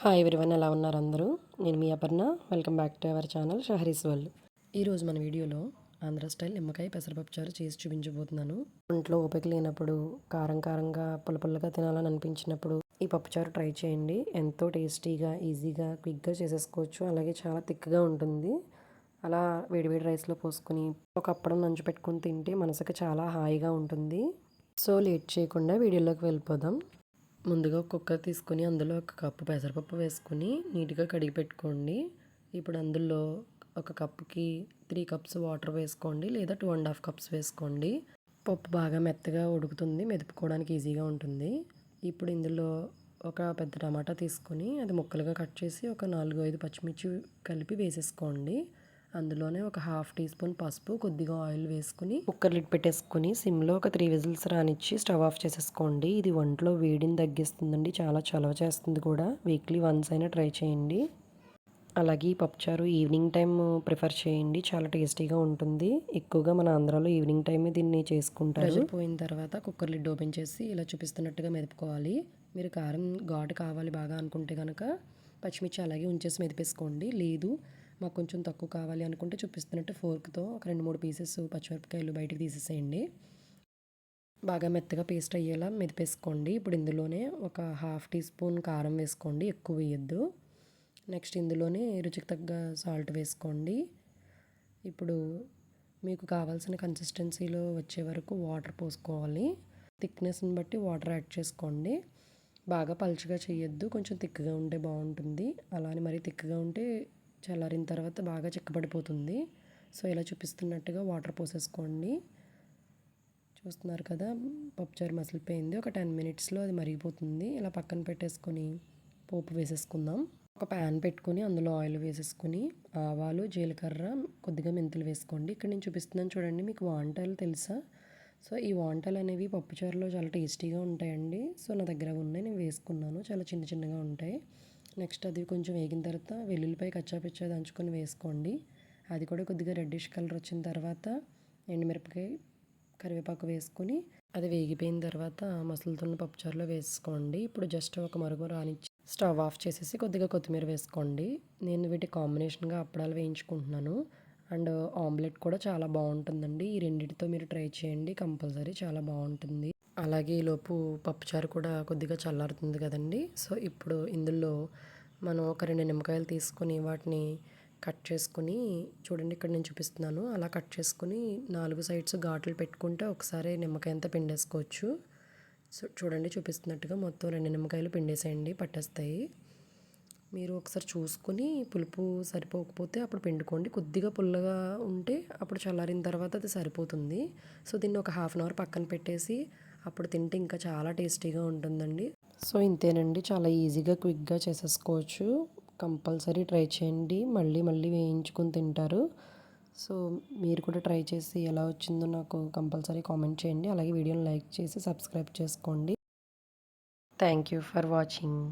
Hi everyone, ఎలా ఉన్నారు అందరూ? నేను మీ అపర్ణ. Welcome back to our channel Shahari's world. ఈరోజు మన వీడియోలో ఆంధ్ర స్టైల్ నిమ్మకాయ పెసరపప్పు చారు చేసి చూపించబోతున్నాను. ఒంట్లో ఓపిక లేనప్పుడు, కారంగా పుల్లగా తినాలని అనిపించినప్పుడు ఈ పప్పుచారు ట్రై చేయండి. ఎంతో టేస్టీగా, ఈజీగా, క్విక్గా చేసేసుకోవచ్చు. అలాగే చాలా థిక్గా ఉంటుంది. అలా వేడివేడి రైస్లో పోసుకొని ఒక అప్పడం నంచు పెట్టుకొని తింటే మనసుకి చాలా హాయిగా ఉంటుంది. సో లేట్ చేయకుండా వీడియోలోకి వెళ్ళిపోదాం. ముందుగా ఒక కుక్కర్ తీసుకొని అందులో ఒక కప్పు పెసరపప్పు వేసుకొని నీట్గా కడిగి పెట్టుకోండి. ఇప్పుడు అందులో ఒక కప్పుకి 3 కప్స్ వాటర్ వేసుకోండి, లేదా 2.5 కప్స్ వేసుకోండి. పప్పు బాగా మెత్తగా ఉడుకుతుంది, మెదుపుకోవడానికి ఈజీగా ఉంటుంది. ఇప్పుడు ఇందులో ఒక పెద్ద టమాటా తీసుకొని అది ముక్కలుగా కట్ చేసి ఒక 4-5 పచ్చిమిర్చి కలిపి వేసేసుకోండి. అందులోనే ఒక హాఫ్ టీ స్పూన్ పసుపు, కొద్దిగా ఆయిల్ వేసుకుని కుక్కర్ లిడ్ పెట్టేసుకుని సిమ్లో ఒక 3 విజిల్స్ రానిచ్చి స్టవ్ ఆఫ్ చేసేసుకోండి. ఇది ఒంట్లో వేడిని తగ్గిస్తుందండి, చాలా చలవ చేస్తుంది కూడా. వీక్లీ వన్స్ అయినా ట్రై చేయండి. అలాగే ఈ పప్పుచారు ఈవినింగ్ టైం ప్రిఫర్ చేయండి, చాలా టేస్టీగా ఉంటుంది. ఎక్కువగా మన ఆంధ్రాలో ఈవినింగ్ టైమే దీన్ని చేసుకుంటారు. ప్రెషర్ పోయిన తర్వాత కుక్కర్ లిడ్ ఓపెన్ చేసి ఇలా చూపిస్తున్నట్టుగా మెదుపుకోవాలి. మీరు కారం ఘాటు కావాలి బాగా అనుకుంటే కనుక పచ్చిమిర్చి అలాగే ఉంచేసి మెదిపేసుకోండి. లేదు మాకు కొంచెం తక్కువ కావాలి అనుకుంటే చూపిస్తున్నట్టు ఫోర్క్తో ఒక 2-3 పీసెస్ పచ్చిమిరపకాయలు బయటికి తీసేసేయండి. బాగా మెత్తగా పేస్ట్ అయ్యేలా మెదిపేసుకోండి. ఇప్పుడు ఇందులోనే ఒక హాఫ్ టీ స్పూన్ కారం వేసుకోండి, ఎక్కువ వేయద్దు. నెక్స్ట్ ఇందులోనే రుచికి తగ్గ సాల్ట్ వేసుకోండి. ఇప్పుడు మీకు కావాల్సిన కన్సిస్టెన్సీలో వచ్చే వరకు వాటర్ పోసుకోవాలి. థిక్నెస్ని బట్టి వాటర్ యాడ్ చేసుకోండి. బాగా పలుచగా చేయొద్దు, కొంచెం థిక్గా ఉంటే బాగుంటుంది. అలానే మరి థిక్గా ఉంటే చల్లారిన తర్వాత బాగా చిక్కబడిపోతుంది. సో ఇలా చూపిస్తున్నట్టుగా వాటర్ పోసేసుకోండి. చూస్తున్నారు కదా, పప్పుచారు మసిలిపోయింది. ఒక 10 మినిట్స్లో అది మరిగిపోతుంది. ఇలా పక్కన పెట్టేసుకొని పోపు వేసేసుకుందాం. ఒక ప్యాన్ పెట్టుకొని అందులో ఆయిల్ వేసేసుకొని ఆవాలు, జీలకర్ర, కొద్దిగా మెంతులు వేసుకోండి. ఇక్కడ నేను చూపిస్తున్నాను చూడండి, మీకు వాంటాలు తెలుసా? సో ఈ వాంటాలు అనేవి పప్పుచారులో చాలా టేస్టీగా ఉంటాయండి. సో నా దగ్గర ఉన్నాయి, నేను వేసుకున్నాను. చాలా చిన్నగా ఉంటాయి. నెక్స్ట్ అది కొంచెం వేగిన తర్వాత వెల్లుల్లిపాయ కచ్చాపిచ్చా దంచుకొని వేసుకోండి. అది కూడా కొద్దిగా రెడ్డిష్ కలర్ వచ్చిన తర్వాత ఎండుమిరపకాయ, కరివేపాకు వేసుకొని అది వేగిపోయిన తర్వాత మసులుతున్న పప్పుచారులో వేసుకోండి. ఇప్పుడు జస్ట్ ఒక మరుగు రానిచ్చి స్టవ్ ఆఫ్ చేసేసి కొద్దిగా కొత్తిమీర వేసుకోండి. నేను వీటి కాంబినేషన్గా అప్పడాలు వేయించుకుంటున్నాను. అండ్ ఆమ్లెట్ కూడా చాలా బాగుంటుందండి. ఈ రెండింటితో మీరు ట్రై చేయండి, కంపల్సరీ చాలా బాగుంటుంది. అలాగే ఈలోపు పప్పుచారు కూడా కొద్దిగా చల్లారుతుంది కదండి. సో ఇప్పుడు ఇందులో మనం ఒక 2 నిమ్మకాయలు తీసుకొని వాటిని కట్ చేసుకుని, చూడండి ఇక్కడ నేను చూపిస్తున్నాను, అలా కట్ చేసుకుని 4 సైడ్స్ ఘాట్లు పెట్టుకుంటే ఒకసారి నిమ్మకాయ అంతా పిండేసుకోవచ్చు. సో చూడండి చూపిస్తున్నట్టుగా మొత్తం 2 నిమ్మకాయలు పిండేసేయండి, పట్టేస్తాయి. మీరు ఒకసారి చూసుకొని పులుపు సరిపోకపోతే అప్పుడు పిండుకోండి. కొద్దిగా పుల్లగా ఉంటే అప్పుడు చల్లారిన తర్వాత అది సరిపోతుంది. సో దీన్ని ఒక హాఫ్ అన్ అవర్ పక్కన పెట్టేసి అప్పుడు తింటే ఇంకా చాలా టేస్టీగా ఉంటుందండి. సో ఇంతేనండి, చాలా ఈజీగా క్విక్గా చేసేసుకోవచ్చు. కంపల్సరీ ట్రై చేయండి, మళ్ళీ వేయించుకొని తింటారు. సో మీరు కూడా ట్రై చేసి ఎలా వచ్చిందో నాకు కంపల్సరీ కామెంట్ చేయండి. అలాగే వీడియోని లైక్ చేసి సబ్స్క్రైబ్ చేసుకోండి. Thank you for watching.